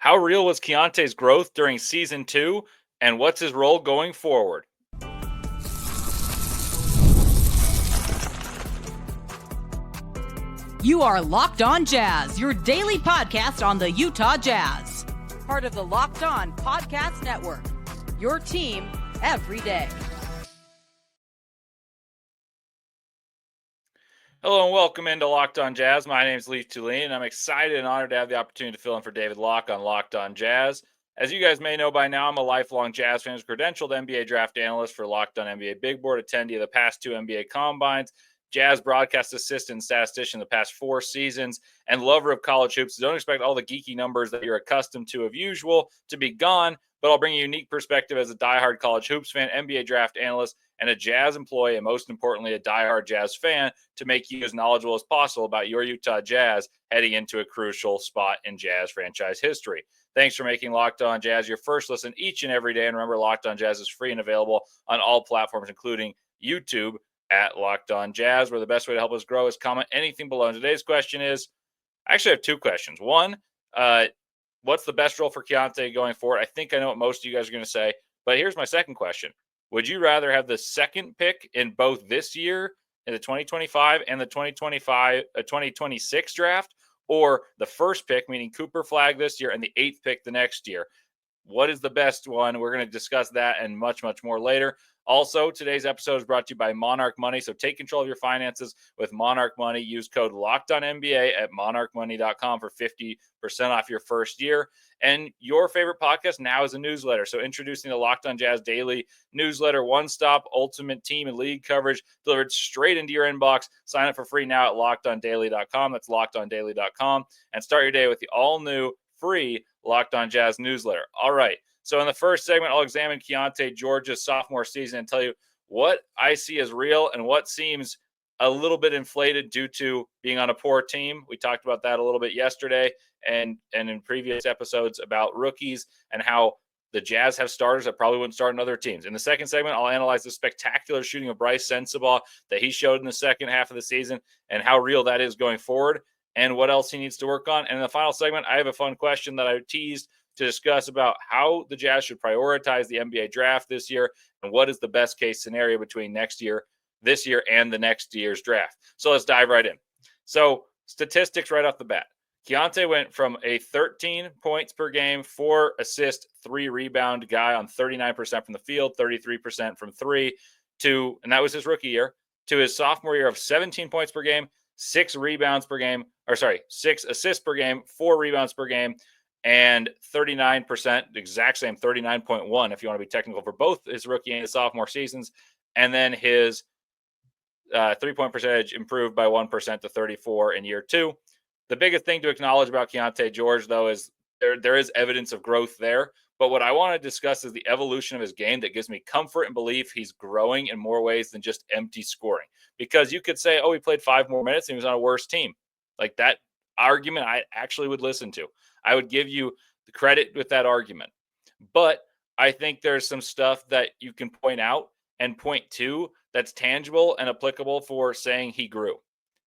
How real was Keyonte's growth during season 2, and what's his role going forward? You are Locked On Jazz, your daily podcast on the Utah Jazz. Part of the Locked On Podcast Network, your team every day. Hello and welcome into Locked On Jazz. My name is Leif Thulin, and I'm excited and honored to have the opportunity to fill in for David Locke on Locked On Jazz. As you guys may know by now, I'm a lifelong Jazz fan, credentialed NBA draft analyst for Locked On NBA Big Board, attendee of the past 2 NBA Combines, Jazz broadcast assistant and statistician the past 4 seasons, and lover of college hoops. Don't expect all the geeky numbers that you're accustomed to of usual to be gone, but I'll bring a unique perspective as a diehard college hoops fan, NBA draft analyst, and a Jazz employee, and most importantly, a diehard Jazz fan to make you as knowledgeable as possible about your Utah Jazz heading into a crucial spot in Jazz franchise history. Thanks for making Locked On Jazz your first listen each and every day. And remember, Locked On Jazz is free and available on all platforms, including YouTube at Locked On Jazz, where the best way to help us grow is comment anything below. And today's question is, I actually have 2 questions. One, what's the best role for Keyonte going forward? I think I know what most of you guys are going to say, but here's my second question. Would you rather have the second pick in both this year, in the 2025 and the 2026 draft, or the first pick, meaning Cooper Flagg this year, and the 8th pick the next year? What is the best one? We're going to discuss that and much, much more later. Also, today's episode is brought to you by Monarch Money. So take control of your finances with Monarch Money. Use code LOCKEDONNBA at monarchmoney.com for 50% off your first year. And your favorite podcast now is a newsletter. So introducing the Locked On Jazz Daily newsletter, one-stop ultimate team and league coverage delivered straight into your inbox. Sign up for free now at LockedOnDaily.com. That's LockedOnDaily.com. And start your day with the all-new free Locked On Jazz newsletter. All right. So in the first segment, I'll examine Keyonte George's sophomore season and tell you what I see as real and what seems a little bit inflated due to being on a poor team. We talked about that a little bit yesterday and in previous episodes about rookies and how the Jazz have starters that probably wouldn't start in other teams. In the second segment, I'll analyze the spectacular shooting of Brice Sensabaugh that he showed in the second half of the season and how real that is going forward and what else he needs to work on. And in the final segment, I have a fun question that I teased to discuss about how the Jazz should prioritize the NBA draft this year and what is the best case scenario between this year, and the next year's draft. So let's dive right in. So statistics right off the bat. Keyonte went from a 13 points per game, 4 assists, 3 rebound guy on 39% from the field, 33% from 3 to, and that was his rookie year, to his sophomore year of 17 points per game, 6 assists per game, 4 rebounds per game, and 39%, exact same 39.1 if you want to be technical for both his rookie and his sophomore seasons. And then his 3-point percentage improved by 1% to 34 in year 2. The biggest thing to acknowledge about Keyonte George, though, is there is evidence of growth there. But what I want to discuss is the evolution of his game that gives me comfort and belief he's growing in more ways than just empty scoring. Because you could say, oh, he played 5 more minutes and he was on a worse team. Like that argument I actually would listen to. I would give you the credit with that argument. But I think there's some stuff that you can point out and point to that's tangible and applicable for saying he grew.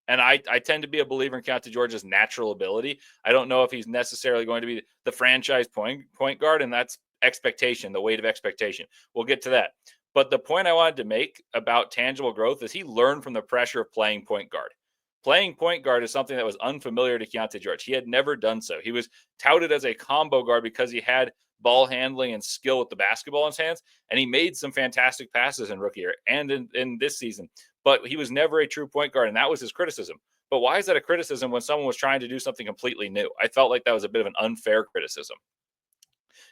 And I tend to be a believer in Keyonte George's natural ability. I don't know if he's necessarily going to be the franchise point guard, and that's expectation, the weight of expectation. We'll get to that. But the point I wanted to make about tangible growth is he learned from the pressure of playing point guard. Playing point guard is something that was unfamiliar to Keyonte George. He had never done so. He was touted as a combo guard because he had ball handling and skill with the basketball in his hands, and he made some fantastic passes in rookie year and in this season. But he was never a true point guard, and that was his criticism. But why is that a criticism when someone was trying to do something completely new? I felt like that was a bit of an unfair criticism.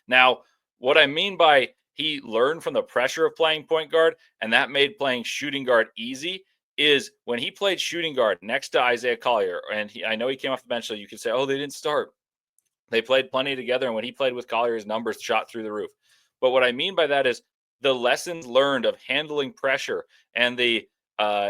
Now, what I mean by he learned from the pressure of playing point guard, and that made playing shooting guard easy, is when he played shooting guard next to Isaiah Collier, and I know he came off the bench, so you could say, oh, they didn't start. They played plenty together, and when he played with Collier, his numbers shot through the roof. But what I mean by that is the lessons learned of handling pressure and the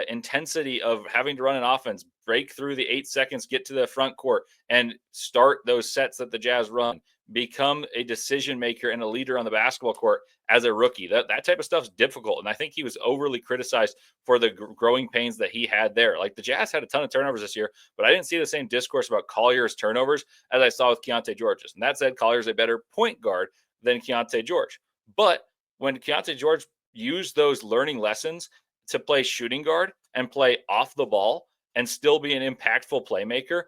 intensity of having to run an offense, break through the 8 seconds, get to the front court, and start those sets that the Jazz run, become a decision maker and a leader on the basketball court as a rookie. That type of stuff's difficult. And I think he was overly criticized for the growing pains that he had there. Like the Jazz had a ton of turnovers this year, but I didn't see the same discourse about Collier's turnovers as I saw with Keyonte George's. And that said, Collier's a better point guard than Keyonte George. But when Keyonte George used those learning lessons to play shooting guard and play off the ball and still be an impactful playmaker,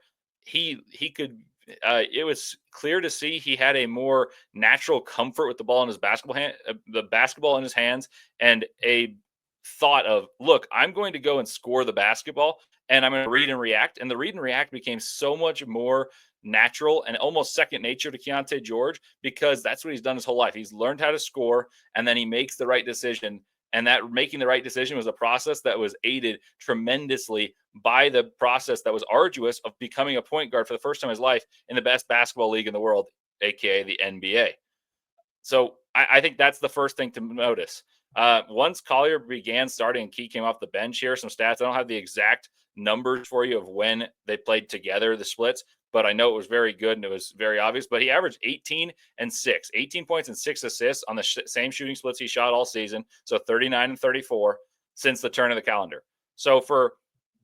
he could it was clear to see he had a more natural comfort with the ball in his the basketball in his hands, and a thought of, look, I'm going to go and score the basketball and I'm going to read and react. And the read and react became so much more natural and almost second nature to Keyonte George, because that's what he's done his whole life. He's learned how to score, and then he makes the right decision. And that making the right decision was a process that was aided tremendously by the process that was arduous of becoming a point guard for the first time in his life in the best basketball league in the world, aka the NBA. So I think that's the first thing to notice. Once Collier began starting and Key came off the bench here, some stats. I don't have the exact numbers for you of when they played together, the splits, but I know it was very good and it was very obvious. But he averaged 18 points and 6 assists on the same shooting splits he shot all season. So 39 and 34 since the turn of the calendar. So for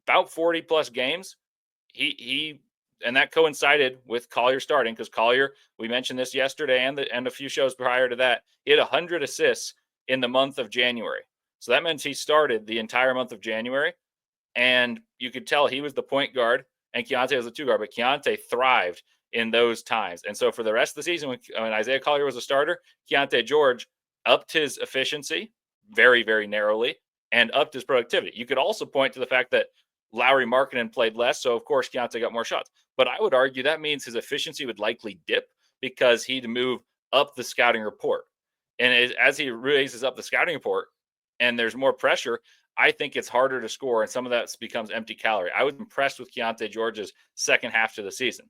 about 40 plus games, he and that coincided with Collier starting, because Collier, we mentioned this yesterday and a few shows prior to that, he had 100 assists in the month of January. So that meant he started the entire month of January, and you could tell he was the point guard and Keyonte was the two guard, but Keyonte thrived in those times. And so for the rest of the season, when Isaiah Collier was a starter, Keyonte George upped his efficiency very, very narrowly and upped his productivity. You could also point to the fact that Lauri Markkanen played less, so of course Keyonte got more shots. But I would argue that means his efficiency would likely dip because he'd move up the scouting report. And as he raises up the scouting report and there's more pressure, I think it's harder to score, and some of that becomes empty calorie. I was impressed with Keyonte George's second half to the season.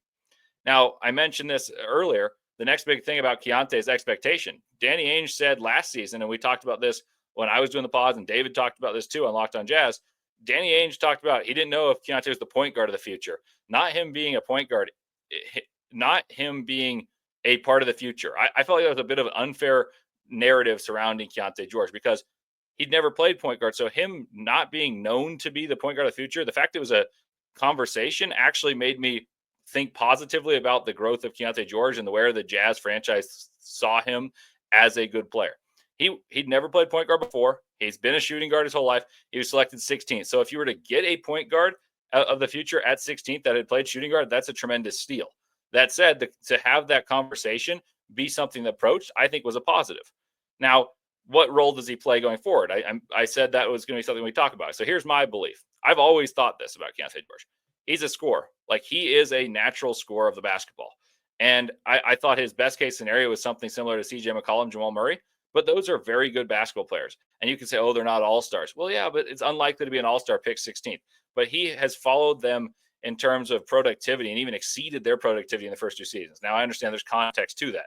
Now, I mentioned this earlier. The next big thing about Keyonte's expectation. Danny Ainge said last season, and we talked about this when I was doing the pods, and David talked about this too on Locked On Jazz. Danny Ainge talked about he didn't know if Keyonte was the point guard of the future. Not him being a point guard, not him being a part of the future. I felt like there was a bit of an unfair narrative surrounding Keyonte George because he'd never played point guard. So him not being known to be the point guard of the future, the fact it was a conversation actually made me think positively about the growth of Keyonte George and where the Jazz franchise saw him as a good player. He'd never played point guard before. He's been a shooting guard his whole life. He was selected 16th. So if you were to get a point guard of the future at 16th that had played shooting guard, that's a tremendous steal. That said, to have that conversation be something that approached, I think was a positive. Now, what role does he play going forward? I said that was going to be something we talk about. So here's my belief. I've always thought this about Keyonte George. He's a scorer. Like, he is a natural scorer of the basketball. And I thought his best case scenario was something similar to CJ McCollum, Jamal Murray. But those are very good basketball players. And you can say, oh, they're not all-stars. Well, yeah, but it's unlikely to be an all-star pick 16th. But he has followed them in terms of productivity and even exceeded their productivity in the first two seasons. Now, I understand there's context to that.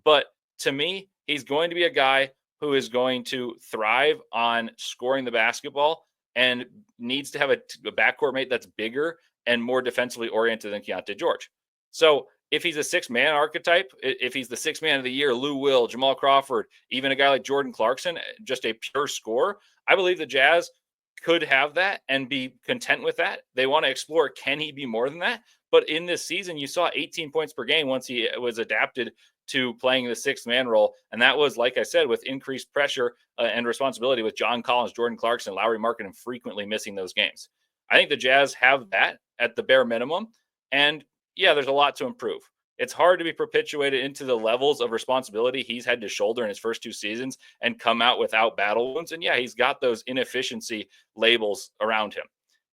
But to me, he's going to be a guy who is going to thrive on scoring the basketball and needs to have a backcourt mate that's bigger and more defensively oriented than Keyonte George. So if he's a six-man archetype, if he's the sixth man of the year, Lou Will, Jamal Crawford, even a guy like Jordan Clarkson, just a pure scorer, I believe the Jazz could have that and be content with that. They want to explore, can he be more than that? But in this season, you saw 18 points per game once he was adapted to playing the sixth man role. And that was, like I said, with increased pressure and responsibility with John Collins, Jordan Clarkson, Lauri Markkanen frequently missing those games. I think the Jazz have that at the bare minimum. And yeah, there's a lot to improve. It's hard to be perpetuated into the levels of responsibility he's had to shoulder in his first two seasons and come out without battle wounds. And yeah, he's got those inefficiency labels around him,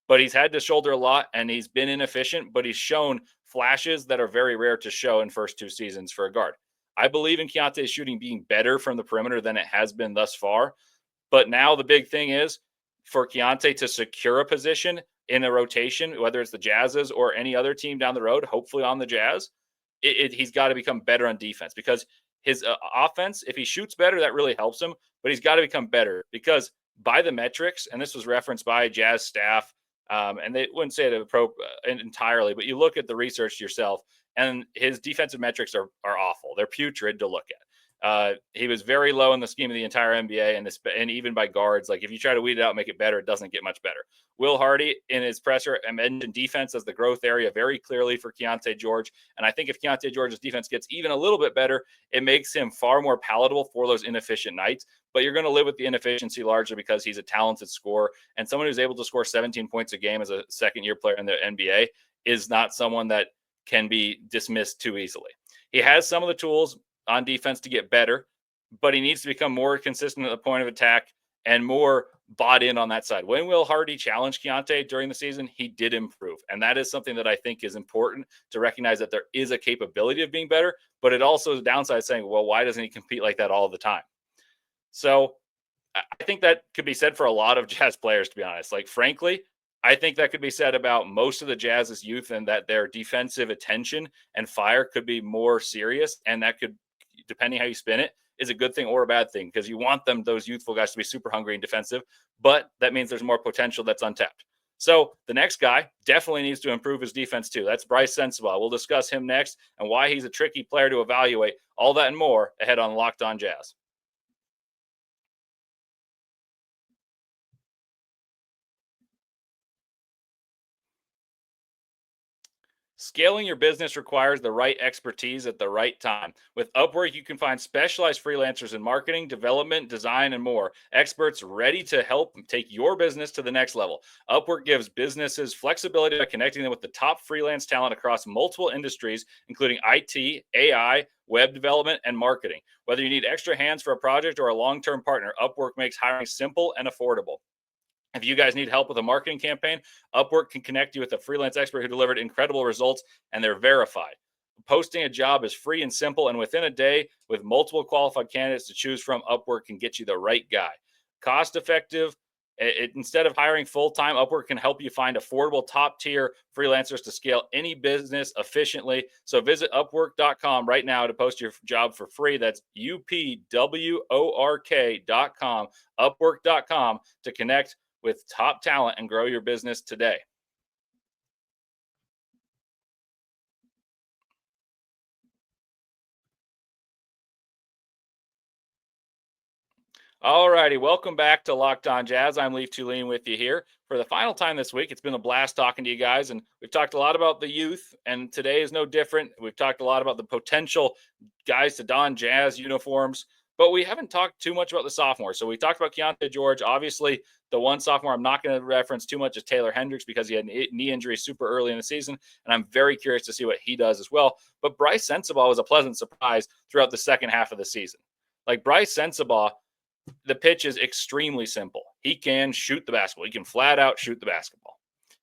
but he's had to shoulder a lot and he's been inefficient, but he's shown flashes that are very rare to show in first two seasons for a guard. I believe in Keyonte's shooting being better from the perimeter than it has been thus far. But now the big thing is for Keyonte to secure a position in a rotation, whether it's the Jazz's or any other team down the road, hopefully on the Jazz, he's got to become better on defense, because his offense, if he shoots better, that really helps him, but he's got to become better, because by the metrics, and this was referenced by Jazz staff, and they wouldn't say it entirely, but you look at the research yourself, and his defensive metrics are awful. They're putrid to look at. He was very low in the scheme of the entire NBA, and even by guards. Like if you try to weed it out, make it better, it doesn't get much better. Will Hardy in his presser mentioned defense as the growth area very clearly for Keyonte George, and I think if Keyonte George's defense gets even a little bit better, it makes him far more palatable for those inefficient nights. But you're going to live with the inefficiency largely because he's a talented scorer, and someone who's able to score 17 points a game as a second-year player in the NBA is not someone that can be dismissed too easily. He has some of the tools on defense to get better, but he needs to become more consistent at the point of attack and more bought in on that side. When Will Hardy challenged Keyonte during the season, he did improve. And that is something that I think is important to recognize, that there is a capability of being better, but it also is a downside saying, well, why doesn't he compete like that all the time? So I think that could be said for a lot of Jazz players, to be honest. Like, frankly, I think that could be said about most of the Jazz's youth, and that their defensive attention and fire could be more serious. And that could, depending how you spin it, is a good thing or a bad thing, because you want them, those youthful guys, to be super hungry and defensive, but that means there's more potential that's untapped. So the next guy definitely needs to improve his defense too. That's Brice Sensabaugh. We'll discuss him next and why he's a tricky player to evaluate. All that and more ahead on Locked On Jazz. Scaling your business requires the right expertise at the right time. With Upwork, you can find specialized freelancers in marketing, development, design, and more. Experts ready to help take your business to the next level. Upwork gives businesses flexibility by connecting them with the top freelance talent across multiple industries, including IT, AI, web development, and marketing. Whether you need extra hands for a project or a long-term partner, Upwork makes hiring simple and affordable. If you guys need help with a marketing campaign, Upwork can connect you with a freelance expert who delivered incredible results, and they're verified. Posting a job is free and simple, and within a day, with multiple qualified candidates to choose from, Upwork can get you the right guy. Cost effective. Instead of hiring full-time, Upwork can help you find affordable top-tier freelancers to scale any business efficiently. So visit Upwork.com right now to post your job for free. That's UPWORK.com, Upwork.com, to connect with top talent and grow your business today. All righty, welcome back to Locked On Jazz. I'm Leif Thulin with you here for the final time this week. It's been a blast talking to you guys, and we've talked a lot about the youth, and today is no different. We've talked a lot about the potential guys to don Jazz uniforms, but we haven't talked too much about the sophomores. So we talked about Keyonte George. Obviously, the one sophomore I'm not going to reference too much is Taylor Hendricks, because he had a knee injury super early in the season, and I'm very curious to see what he does as well. But Brice Sensabaugh was a pleasant surprise throughout the second half of the season. Like, Brice Sensabaugh, the pitch is extremely simple. He can shoot the basketball. He can flat out shoot the basketball.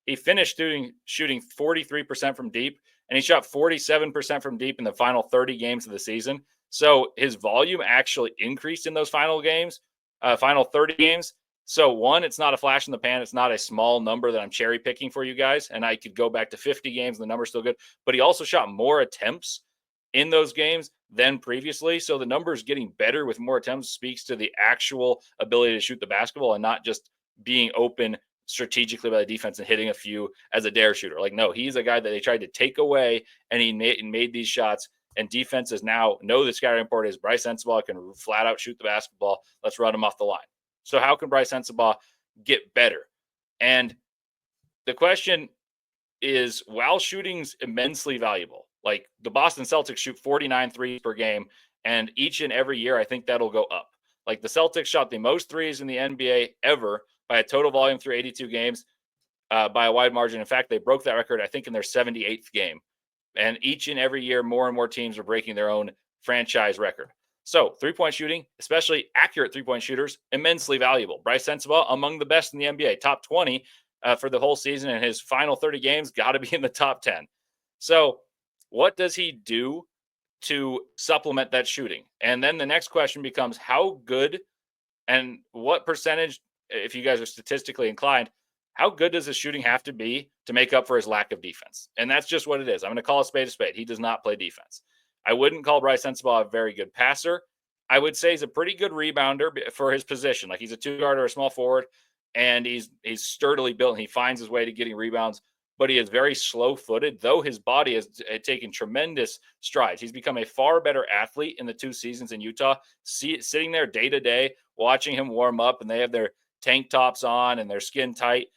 He finished shooting 43% from deep, and he shot 47% from deep in the final 30 games of the season. So his volume actually increased in those final 30 games. So one, it's not a flash in the pan. It's not a small number that I'm cherry picking for you guys. And I could go back to 50 games and the number's still good, but he also shot more attempts in those games than previously. So the numbers getting better with more attempts speaks to the actual ability to shoot the basketball and not just being open strategically by the defense and hitting a few as a dare shooter. Like, no, he's a guy that they tried to take away, and he made these shots. And defenses now know the scouting report is Brice Sensabaugh can flat out shoot the basketball. Let's run him off the line. So how can Brice Sensabaugh get better? And the question is, while shooting's immensely valuable, like the Boston Celtics shoot 49 threes per game, and each and every year I think that'll go up. Like, the Celtics shot the most threes in the NBA ever by a total volume through 82 games by a wide margin. In fact, they broke that record, I think, in their 78th game. And each and every year, more and more teams are breaking their own franchise record. So three-point shooting, especially accurate three-point shooters, immensely valuable. Brice Sensabaugh, among the best in the NBA, top 20 for the whole season, and his final 30 games got to be in the top 10. So what does he do to supplement that shooting? And then the next question becomes, how good and what percentage, if you guys are statistically inclined, how good does his shooting have to be to make up for his lack of defense? And that's just what it is. I'm going to call a spade a spade. He does not play defense. I wouldn't call Brice Sensabaugh a very good passer. I would say he's a pretty good rebounder for his position. Like, he's a two-guard or a small forward, and he's sturdily built, and he finds his way to getting rebounds but he is very slow-footed, though his body has taken tremendous strides. He's become a far better athlete in the 2 seasons in Utah. Sitting there day to day, watching him warm up, and they have their tank tops on and their skin tight.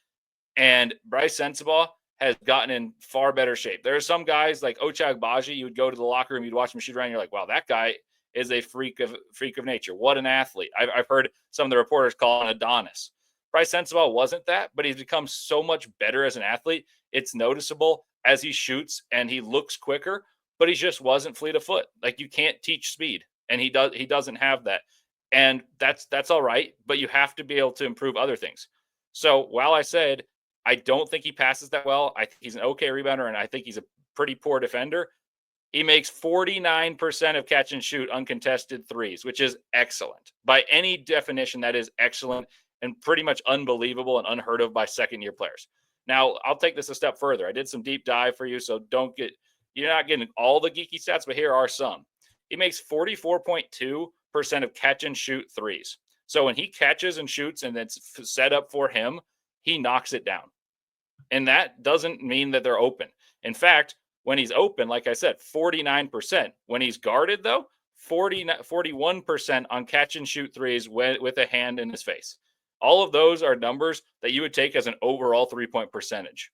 And Brice Sensabaugh has gotten in far better shape. There are some guys like Ochai Agbaji, you would go to the locker room, you'd watch him shoot around, and you're like, wow, that guy is a freak of nature. What an athlete. I've heard some of the reporters call him Adonis. Brice Sensabaugh wasn't that, but he's become so much better as an athlete. It's noticeable as he shoots and he looks quicker, but he just wasn't fleet of foot. Like, you can't teach speed, and he doesn't have that. And that's all right, but you have to be able to improve other things. So while I said I don't think he passes that well, I think he's an okay rebounder, and I think he's a pretty poor defender. He makes 49% of catch and shoot uncontested threes, which is excellent. By any definition, that is excellent and pretty much unbelievable and unheard of by second-year players. Now, I'll take this a step further. I did some deep dive for you, so you're not getting all the geeky stats, but here are some. He makes 44.2% of catch and shoot threes. So when he catches and shoots and it's set up for him, he knocks it down. And that doesn't mean that they're open. In fact, when he's open, like I said, 49%. When he's guarded, though, 41% on catch and shoot threes with a hand in his face. All of those are numbers that you would take as an overall three-point percentage.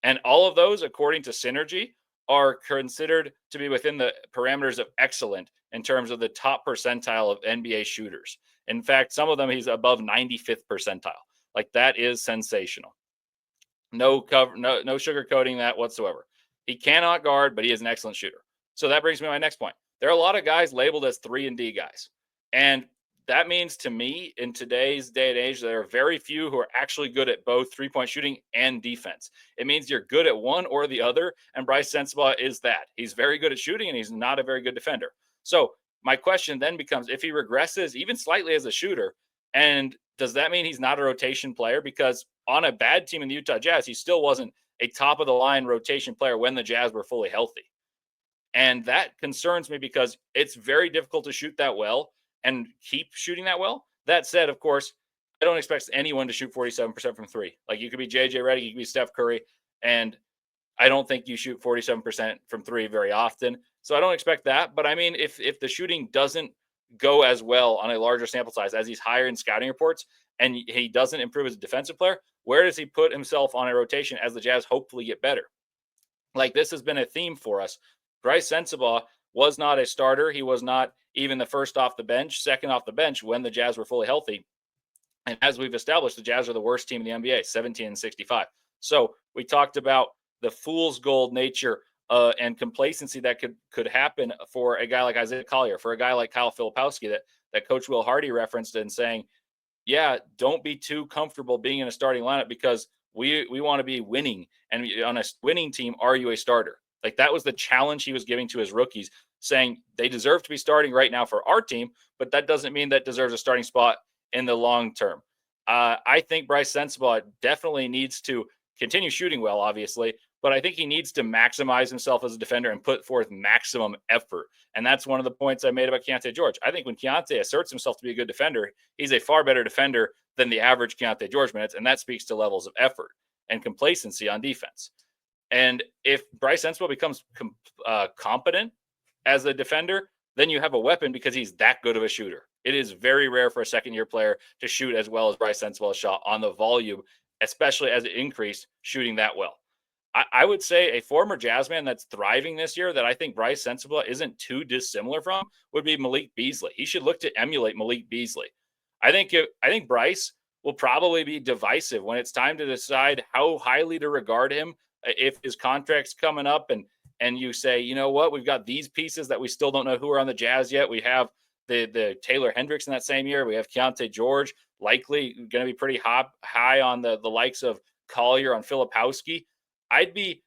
And all of those, according to Synergy, are considered to be within the parameters of excellent in terms of the top percentile of NBA shooters. In fact, some of them he's above 95th percentile. Like, that is sensational. No sugarcoating that whatsoever. He cannot guard, but he is an excellent shooter. So that brings me to my next point. There are a lot of guys labeled as 3-and-D guys. And that means to me, in today's day and age, there are very few who are actually good at both three-point shooting and defense. It means you're good at one or the other, and Brice Sensabaugh is that. He's very good at shooting, and he's not a very good defender. So my question then becomes, if he regresses even slightly as a shooter, and does that mean he's not a rotation player? Because on a bad team in the Utah Jazz, he still wasn't a top-of-the-line rotation player when the Jazz were fully healthy. And that concerns me because it's very difficult to shoot that well and keep shooting that well. That said, of course, I don't expect anyone to shoot 47% from three. Like, you could be JJ Redick, you could be Steph Curry, and I don't think you shoot 47% from three very often. So I don't expect that. But I mean, if the shooting doesn't go as well on a larger sample size as he's higher in scouting reports and he doesn't improve as a defensive player, where does he put himself on a rotation as the Jazz hopefully get better? Like, this has been a theme for us. Brice Sensabaugh was not a starter. He was not even the first off the bench, second off the bench when the Jazz were fully healthy. And as we've established, the Jazz are the worst team in the NBA, 17-65. So we talked about the fool's gold nature and complacency that could happen for a guy like Isaiah Collier, for a guy like Kyle Filipowski that Coach Will Hardy referenced in saying, yeah, don't be too comfortable being in a starting lineup because we want to be winning. And on a winning team, are you a starter? Like, that was the challenge he was giving to his rookies, saying they deserve to be starting right now for our team, but that doesn't mean that deserves a starting spot in the long term. I think Brice Sensabaugh definitely needs to continue shooting well, obviously, but I think he needs to maximize himself as a defender and put forth maximum effort. And that's one of the points I made about Keyonte George. I think when Keyonte asserts himself to be a good defender, he's a far better defender than the average Keyonte George minutes, and that speaks to levels of effort and complacency on defense. And if Brice Sensabaugh becomes competent as a defender, then you have a weapon because he's that good of a shooter. It is very rare for a second-year player to shoot as well as Brice Sensabaugh shot on the volume, especially as it increased shooting that well. I would say a former Jazzman that's thriving this year that I think Brice Sensabaugh isn't too dissimilar from would be Malik Beasley. He should look to emulate Malik Beasley. I think Brice will probably be divisive when it's time to decide how highly to regard him. If his contract's coming up and you say, you know what, we've got these pieces that we still don't know who are on the Jazz yet. We have the Taylor Hendricks in that same year. We have Keyonte George, likely going to be pretty high on the likes of Collier, on Filipowski. I'd be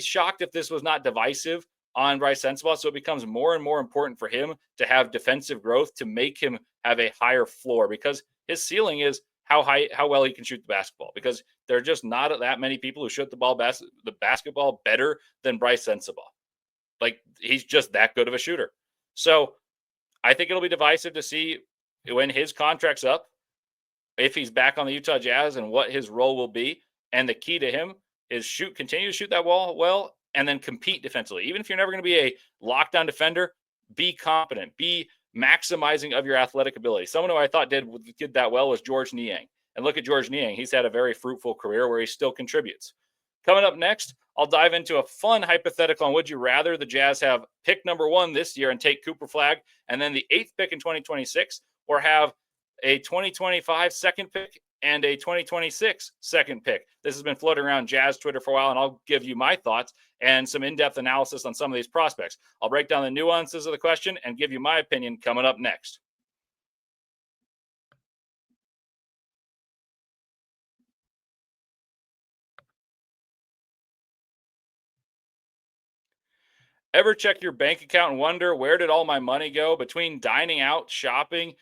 shocked if this was not divisive on Brice Sensabaugh. So it becomes more and more important for him to have defensive growth to make him have a higher floor, because his ceiling is how well he can shoot the basketball, because there are just not that many people who shoot the basketball better than Brice Sensabaugh. Like, he's just that good of a shooter. So I think it'll be divisive to see when his contract's up, if he's back on the Utah Jazz and what his role will be. And the key to him is continue to shoot that ball well, and then compete defensively. Even if you're never going to be a lockdown defender, be competent, be maximizing of your athletic ability. Someone who I thought did that well was George Niang. And look at George Niang. He's had a very fruitful career where he still contributes. Coming up next, I'll dive into a fun hypothetical on would you rather the Jazz have pick number 1 this year and take Cooper Flagg and then the 8th pick in 2026, or have a 2025 second pick and a 2026 second pick. This has been floating around Jazz Twitter for a while, and I'll give you my thoughts and some in-depth analysis on some of these prospects. I'll break down the nuances of the question and give you my opinion coming up next. Ever check your bank account and wonder, where did all my money go? Between dining out, shopping,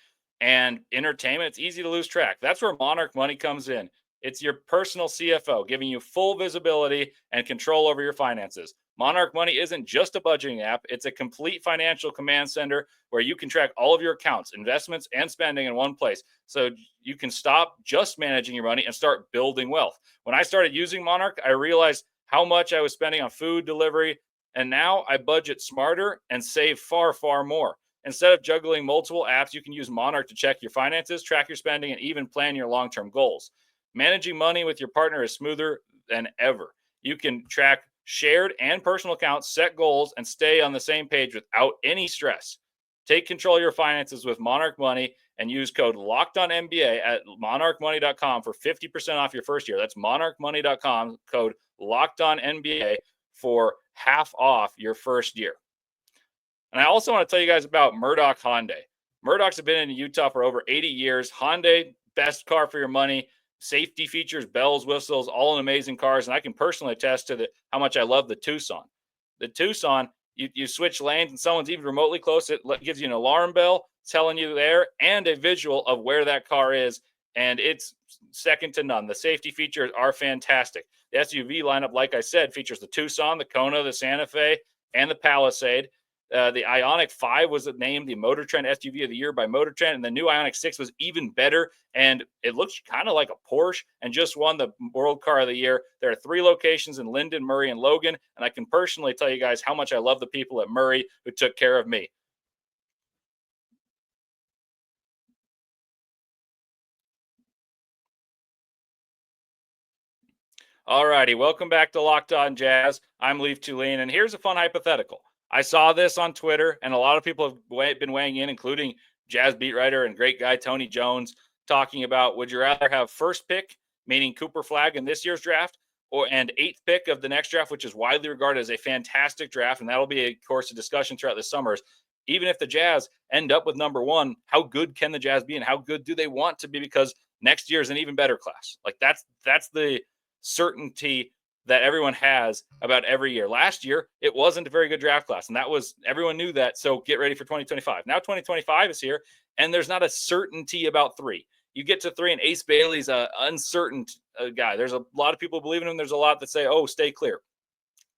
and entertainment, it's easy to lose track. That's where Monarch Money comes in. It's your personal CFO, giving you full visibility and control over your finances. Monarch Money isn't just a budgeting app, it's a complete financial command center where you can track all of your accounts, investments, and spending in one place. So you can stop just managing your money and start building wealth. When I started using Monarch, I realized how much I was spending on food delivery, and now I budget smarter and save far, far more. Instead of juggling multiple apps, you can use Monarch to check your finances, track your spending, and even plan your long-term goals. Managing money with your partner is smoother than ever. You can track shared and personal accounts, set goals, and stay on the same page without any stress. Take control of your finances with Monarch Money and use code LOCKEDONNBA at monarchmoney.com for 50% off your first year. That's monarchmoney.com, code LOCKEDONNBA for half off your first year. And I also want to tell you guys about Murdoch Hyundai. Murdoch's have been in Utah for over 80 years. Hyundai, best car for your money. Safety features, bells, whistles, all in amazing cars. And I can personally attest to how much I love the Tucson. The Tucson, you switch lanes and someone's even remotely close, it gives you an alarm bell telling you there and a visual of where that car is. And it's second to none. The safety features are fantastic. The SUV lineup, like I said, features the Tucson, the Kona, the Santa Fe, and the Palisade. The Ioniq 5 was named the Motor Trend SUV of the year by Motor Trend, and the new Ioniq 6 was even better, and it looks kind of like a Porsche and just won the World Car of the Year. There are 3 locations in Linden, Murray, and Logan, and I can personally tell you guys how much I love the people at Murray who took care of me. All righty, welcome back to Locked On Jazz. I'm Leif Thulin, and here's a fun hypothetical. I saw this on Twitter, and a lot of people have been weighing in, including Jazz beat writer and great guy Tony Jones, talking about, would you rather have first pick, meaning Cooper Flagg in this year's draft, and 8th pick of the next draft, which is widely regarded as a fantastic draft, and that'll be a course of discussion throughout the summers. Even if the Jazz end up with number 1, how good can the Jazz be, and how good do they want to be? Because next year is an even better class. Like that's the certainty that everyone has about every year. Last year, it wasn't a very good draft class, and everyone knew that. So get ready for 2025. Now 2025 is here, and there's not a certainty about 3. You get to 3, and Ace Bailey's an uncertain guy. There's a lot of people believe in him. There's a lot that say, oh, stay clear.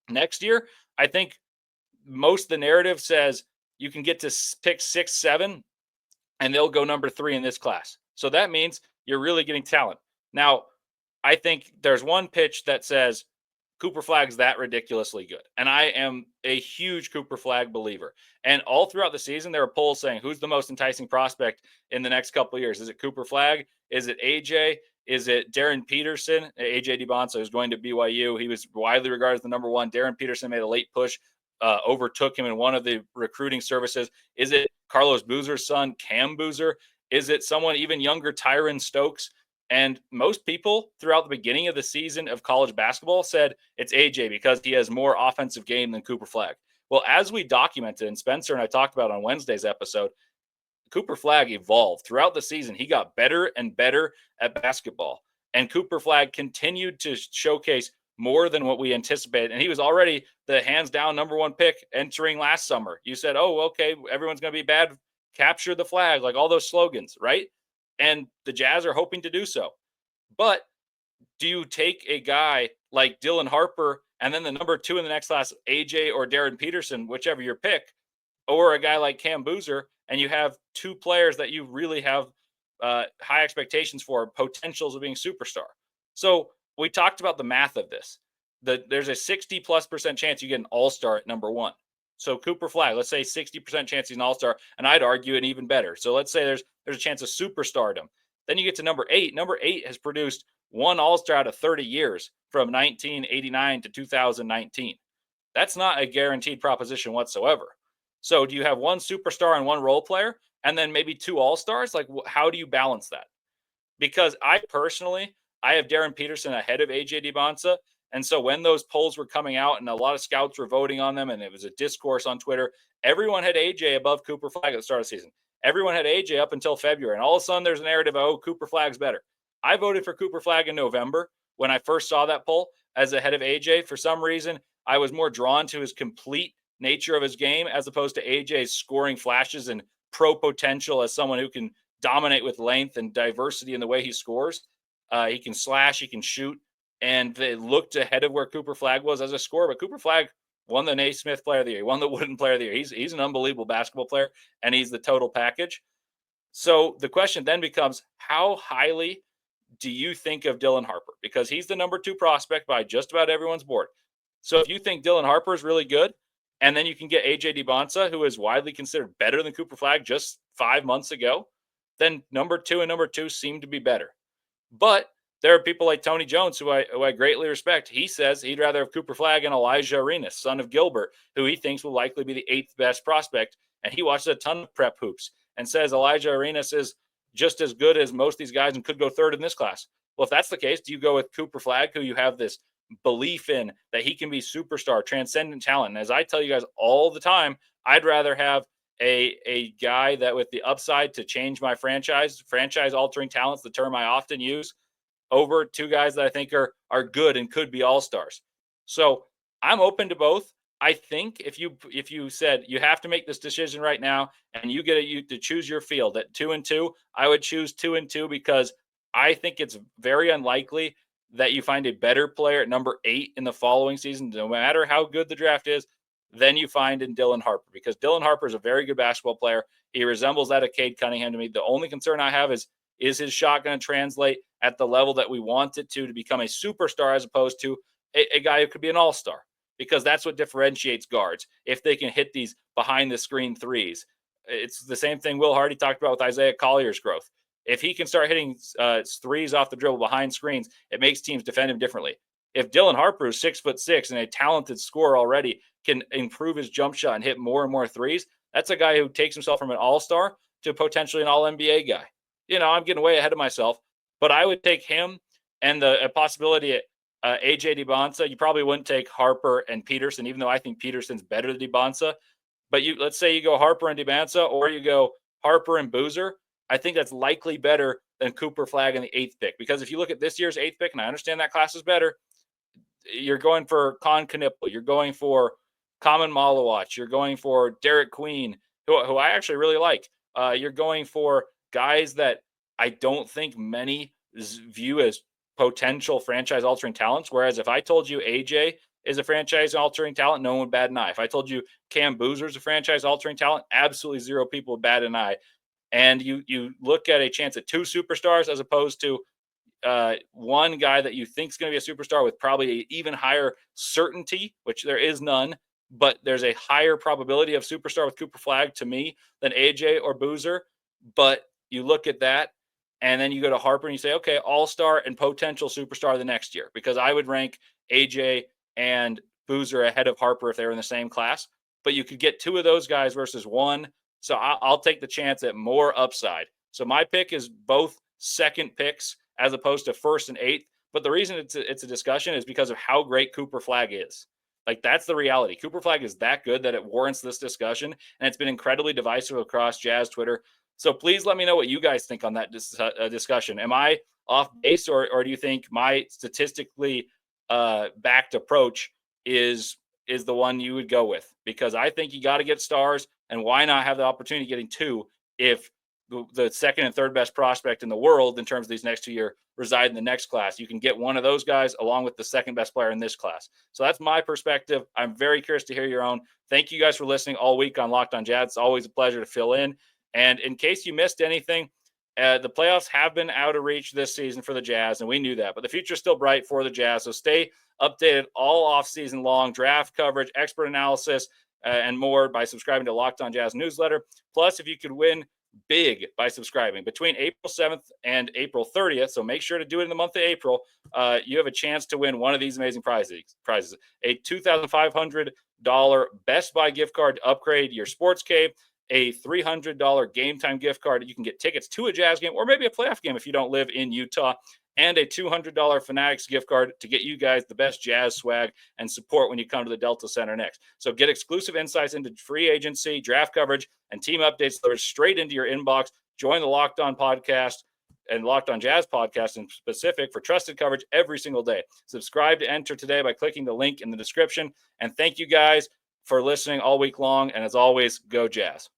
Next year, I think most of the narrative says you can get to pick 6, 7, and they'll go number 3 in this class. So that means you're really getting talent. Now, I think there's one pitch that says Cooper Flagg's that ridiculously good. And I am a huge Cooper Flagg believer. And all throughout the season, there are polls saying who's the most enticing prospect in the next couple of years. Is it Cooper Flagg? Is it AJ? Is it Darren Peterson? AJ DiBonso is going to BYU. He was widely regarded as the number 1. Darren Peterson made a late push, overtook him in one of the recruiting services. Is it Carlos Boozer's son, Cam Boozer? Is it someone even younger, Tyron Stokes? And most people throughout the beginning of the season of college basketball said it's AJ because he has more offensive game than Cooper Flagg. Well, as we documented, and Spencer and I talked about on Wednesday's episode, Cooper Flagg evolved throughout the season. He got better and better at basketball. And Cooper Flagg continued to showcase more than what we anticipated. And he was already the hands down number 1 pick entering last summer. You said, oh, okay, everyone's going to be bad. Capture the flag, like all those slogans, right? And the Jazz are hoping to do so. But do you take a guy like Dylan Harper and then the number 2 in the next class, AJ or Darren Peterson, whichever your pick, or a guy like Cam Boozer, and you have 2 players that you really have high expectations for, potentials of being superstar? So we talked about the math of this. there's a 60+% chance you get an all-star at number 1. So Cooper Flagg, let's say 60% chance he's an all-star, and I'd argue it even better. So let's say there's a chance of superstardom. Then you get to number 8. Number 8 has produced one all-star out of 30 years from 1989 to 2019. That's not a guaranteed proposition whatsoever. So do you have one superstar and one role player and then maybe 2 all-stars? Like, how do you balance that? Because I have Darren Peterson ahead of AJ DiBonsa. And so when those polls were coming out and a lot of scouts were voting on them and it was a discourse on Twitter, everyone had AJ above Cooper Flagg at the start of the season. Everyone had AJ up until February. And all of a sudden there's a narrative, oh, Cooper Flagg's better. I voted for Cooper Flagg in November when I first saw that poll as ahead of AJ. For some reason, I was more drawn to his complete nature of his game as opposed to AJ's scoring flashes and pro potential as someone who can dominate with length and diversity in the way he scores. He can slash, he can shoot. And they looked ahead of where Cooper Flagg was as a scorer. But Cooper Flagg won the Naismith Player of the Year. He won the Wooden Player of the Year. He's an unbelievable basketball player, and he's the total package. So the question then becomes, how highly do you think of Dylan Harper? Because he's the number 2 prospect by just about everyone's board. So if you think Dylan Harper is really good, and then you can get AJ DiBonsa, who is widely considered better than Cooper Flagg just 5 months ago, then number 2 and number 2 seem to be better. But there are people like Tony Jones, who I greatly respect. He says he'd rather have Cooper Flagg and Elijah Arenas, son of Gilbert, who he thinks will likely be the 8th best prospect. And he watches a ton of prep hoops and says Elijah Arenas is just as good as most of these guys and could go 3rd in this class. Well, if that's the case, do you go with Cooper Flagg, who you have this belief in that he can be superstar, transcendent talent? And as I tell you guys all the time, I'd rather have a guy that with the upside to change my franchise altering talents, the term I often use, over 2 guys that I think are good and could be all-stars. So I'm open to both. I think if you said you have to make this decision right now and you get to choose your field at 2 and 2, I would choose 2 and 2 because I think it's very unlikely that you find a better player at number 8 in the following season, no matter how good the draft is, than you find in Dylan Harper, because Dylan Harper is a very good basketball player. He resembles that of Cade Cunningham to me. The only concern I have is his shot going to translate at the level that we want it to become a superstar as opposed to a guy who could be an all-star, because that's what differentiates guards. If they can hit these behind the screen threes, it's the same thing Will Hardy talked about with Isaiah Collier's growth. If he can start hitting threes off the dribble behind screens, it makes teams defend him differently. If Dylan Harper is 6'6" and a talented scorer already can improve his jump shot and hit more and more threes, that's a guy who takes himself from an all-star to potentially an all-NBA guy. I'm getting way ahead of myself, but I would take him and the possibility at AJ DiBonsa. You probably wouldn't take Harper and Peterson, even though I think Peterson's better than DiBonsa. But let's say you go Harper and DiBonsa, or you go Harper and Boozer. I think that's likely better than Cooper Flagg in the 8th pick. Because if you look at this year's 8th pick, and I understand that class is better, you're going for Con Knipple, you're going for Common Malawach, you're going for Derek Queen, who I actually really like. You're going for guys that I don't think many view as potential franchise-altering talents, whereas if I told you AJ is a franchise-altering talent, no one would bat an eye. If I told you Cam Boozer is a franchise-altering talent, absolutely 0 people would bat an eye. And you look at a chance at 2 superstars as opposed to one guy that you think is going to be a superstar with probably an even higher certainty, which there is none, but there's a higher probability of superstar with Cooper Flagg to me than AJ or Boozer. But you look at that, and then you go to Harper and you say, okay, all-star and potential superstar the next year, because I would rank AJ and Boozer ahead of Harper if they were in the same class. But you could get 2 of those guys versus 1. So I'll take the chance at more upside. So my pick is both 2nd picks as opposed to 1st and 8th. But the reason it's a discussion is because of how great Cooper Flagg is. Like, that's the reality. Cooper Flagg is that good that it warrants this discussion, and it's been incredibly divisive across Jazz Twitter. So please let me know what you guys think on that discussion. Am I off base, or do you think my statistically backed approach is the one you would go with? Because I think you got to get stars, and why not have the opportunity of getting 2 if the 2nd and 3rd best prospect in the world in terms of these next 2 years reside in the next class? You can get one of those guys along with the 2nd best player in this class. So that's my perspective. I'm very curious to hear your own. Thank you guys for listening all week on Locked on Jazz. It's always a pleasure to fill in. And in case you missed anything, The playoffs have been out of reach this season for the Jazz, and we knew that. But the future is still bright for the Jazz. So stay updated all offseason long, draft coverage, expert analysis, and more by subscribing to Locked On Jazz newsletter. Plus, if you could win big by subscribing between April 7th and April 30th, so make sure to do it in the month of April, you have a chance to win one of these amazing prizes. A $2,500 Best Buy gift card to upgrade your sports cave, a $300 Game Time gift card. You can get tickets to a Jazz game or maybe a playoff game if you don't live in Utah, and a $200 Fanatics gift card to get you guys the best Jazz swag and support when you come to the Delta Center next. So get exclusive insights into free agency, draft coverage, and team updates delivered straight into your inbox. Join the Locked On podcast and Locked On Jazz podcast in specific for trusted coverage every single day. Subscribe to enter today by clicking the link in the description. And thank you guys for listening all week long. And as always, go Jazz.